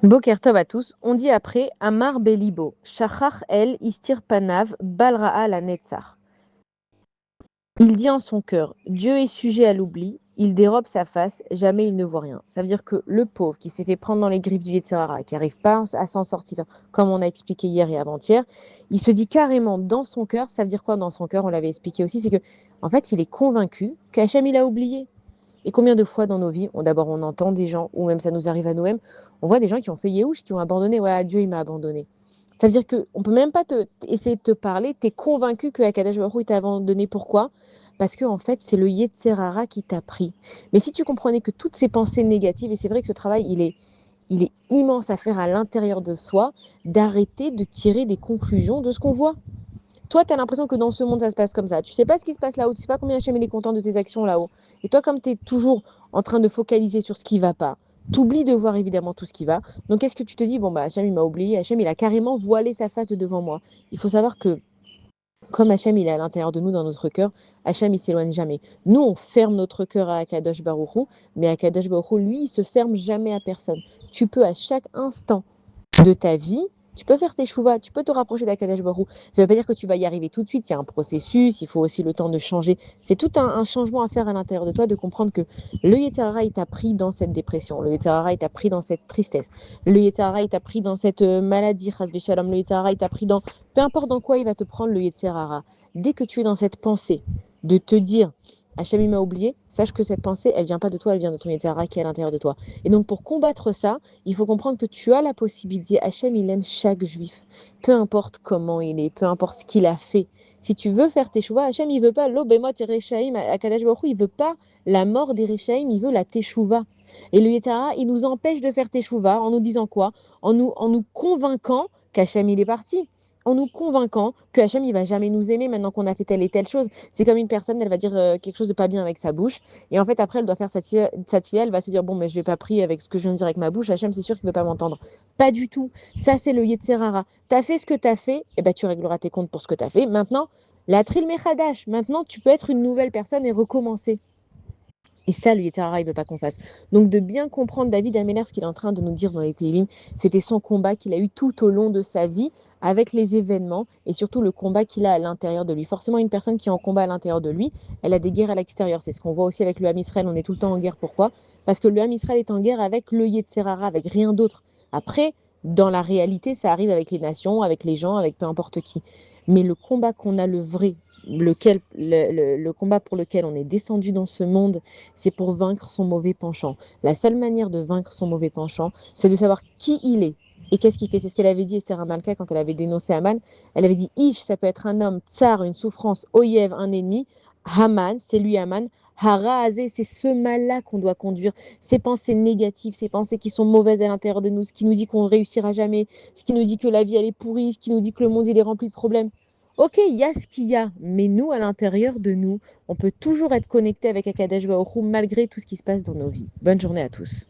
Boker Tov à tous. On dit après Amar Belibo, Shachar El Istir Panav, Balra'a la Netzar. Il dit en son cœur, Dieu est sujet à l'oubli, il dérobe sa face, jamais il ne voit rien. Ça veut dire que le pauvre qui s'est fait prendre dans les griffes du Yetzirara, qui n'arrive pas à s'en sortir, comme on a expliqué hier et avant-hier, il se dit carrément dans son cœur, ça veut dire quoi dans son cœur, on l'avait expliqué aussi, c'est que en fait il est convaincu qu'Hachem il a oublié. Et combien de fois dans nos vies, d'abord on entend des gens, ou même ça nous arrive à nous-mêmes, on voit des gens qui ont fait Yéhouch, qui ont abandonné. Ouais, Dieu, il m'a abandonné. Ça veut dire qu'on ne peut même pas essayer de te parler, tu es convaincu que Akadash Baruch Hu, il t'a abandonné. Pourquoi? Parce que en fait, c'est le Yetzerara qui t'a pris. Mais si tu comprenais que toutes ces pensées négatives, et c'est vrai que ce travail, il est immense à faire à l'intérieur de soi, d'arrêter de tirer des conclusions de ce qu'on voit. Toi, tu as l'impression que dans ce monde, ça se passe comme ça. Tu sais pas ce qui se passe là-haut, tu sais pas combien Hachem il est content de tes actions là-haut. Et toi, comme tu es toujours en train de focaliser sur ce qui va pas, tu oublies de voir évidemment tout ce qui va. Donc, qu'est-ce que tu te dis? Bon, bah, Hachem, il m'a oublié. Hachem, il a carrément voilé sa face de devant moi. Il faut savoir que, comme Hachem, il est à l'intérieur de nous, dans notre cœur, Hachem, il s'éloigne jamais. Nous, on ferme notre cœur à Akadosh Baruch Hu, mais Akadosh Baruch Hu, lui, il se ferme jamais à personne. Tu peux à chaque instant de ta vie, tu peux faire tes chouvas, tu peux te rapprocher d'Akadosh Baruch Hu. Ça ne veut pas dire que tu vas y arriver tout de suite. Il y a un processus, il faut aussi le temps de changer. C'est tout un changement à faire à l'intérieur de toi, de comprendre que le Yetzirara, il t'a pris dans cette dépression. Le Yetzirara, il t'a pris dans cette tristesse. Le Yetzirara, il t'a pris dans cette maladie, Chas Shalom. Le Yetzirara, il t'a pris dans... Peu importe dans quoi il va te prendre le Yetzirara. Dès que tu es dans cette pensée de te dire Hachem, il m'a oublié, sache que cette pensée, elle vient pas de toi, elle vient de ton Yetzirara qui est à l'intérieur de toi. Et donc, pour combattre ça, il faut comprendre que tu as la possibilité. Hachem, il aime chaque juif. Peu importe comment il est, peu importe ce qu'il a fait. Si tu veux faire tes chouvas, Hachem, il veut pas l'obémot et Rechaim, Akadash Baruch Hu, il veut pas la mort des Rechaim, il veut la teshuva. Et le Yetzirah, il nous empêche de faire teshuva en nous disant quoi? En nous convainquant qu'Hachem, il est parti. En nous convainquant que Hachem, il va jamais nous aimer maintenant qu'on a fait telle et telle chose. C'est comme une personne, elle va dire quelque chose de pas bien avec sa bouche. Et en fait, après, elle doit faire sa tilla, elle va se dire, bon, mais je vais pas prier avec ce que je viens de dire avec ma bouche, Hachem, c'est sûr qu'il veut pas m'entendre. Pas du tout. Ça, c'est le Yetzerara. T'as fait ce que t'as fait, et ben tu régleras tes comptes pour ce que t'as fait. Maintenant, la tril mechadash. Maintenant, tu peux être une nouvelle personne et recommencer. Et ça, le Yetzirara, il ne veut pas qu'on fasse. Donc, de bien comprendre David Améler, ce qu'il est en train de nous dire dans les Télim, c'était son combat qu'il a eu tout au long de sa vie avec les événements et surtout le combat qu'il a à l'intérieur de lui. Forcément, une personne qui est en combat à l'intérieur de lui, elle a des guerres à l'extérieur. C'est ce qu'on voit aussi avec le Ham Israël. On est tout le temps en guerre. Pourquoi? Parce que le Ham Israël est en guerre avec le Yetzirara, avec rien d'autre. Après, dans la réalité, ça arrive avec les nations, avec les gens, avec peu importe qui. Mais le combat qu'on a, le vrai, le combat pour lequel on est descendu dans ce monde, c'est pour vaincre son mauvais penchant. La seule manière de vaincre son mauvais penchant, c'est de savoir qui il est. Et qu'est-ce qu'il fait? C'est ce qu'elle avait dit Esther Amalka quand elle avait dénoncé Haman. Elle avait dit Ish, ça peut être un homme, Tsar, une souffrance, Oyev, un ennemi. Haman, c'est lui Haman. Haraazé, c'est ce mal-là qu'on doit conduire. Ces pensées négatives, ces pensées qui sont mauvaises à l'intérieur de nous, ce qui nous dit qu'on ne réussira jamais, ce qui nous dit que la vie elle est pourrie, ce qui nous dit que le monde il est rempli de problèmes. Ok, il y a ce qu'il y a, mais nous, à l'intérieur de nous, on peut toujours être connecté avec Akadosh Baruch Hu malgré tout ce qui se passe dans nos vies. Bonne journée à tous.